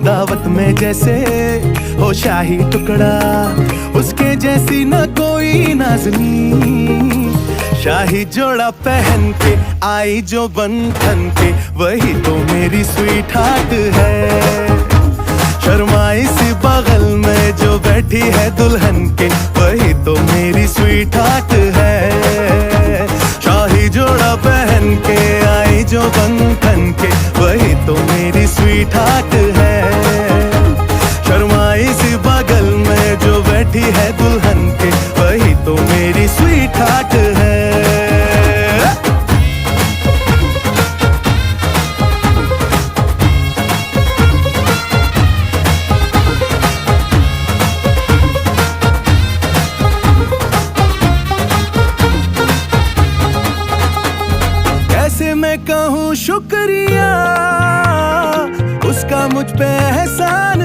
दावत में जैसे हो शाही टुकड़ा, उसके जैसी न कोई नाज़नी। शाही जोड़ा पहन के आई जो बंधन के, वही तो मेरी स्वीट हार्ट है। शर्माई सी बगल में जो बैठी है दुल्हन के, वही तो मेरी स्वीट हार्ट है। शाही जोड़ा पहन के आई जो बंधन के, वही तो मेरी स्वीट हार्ट है। शर्माई सी बगल में जो बैठी है दुल्हन के, वही तो मेरी स्वीट हार्ट है। कैसे मैं कहूँ शुक्रिया, उसका मुझ पे एहसान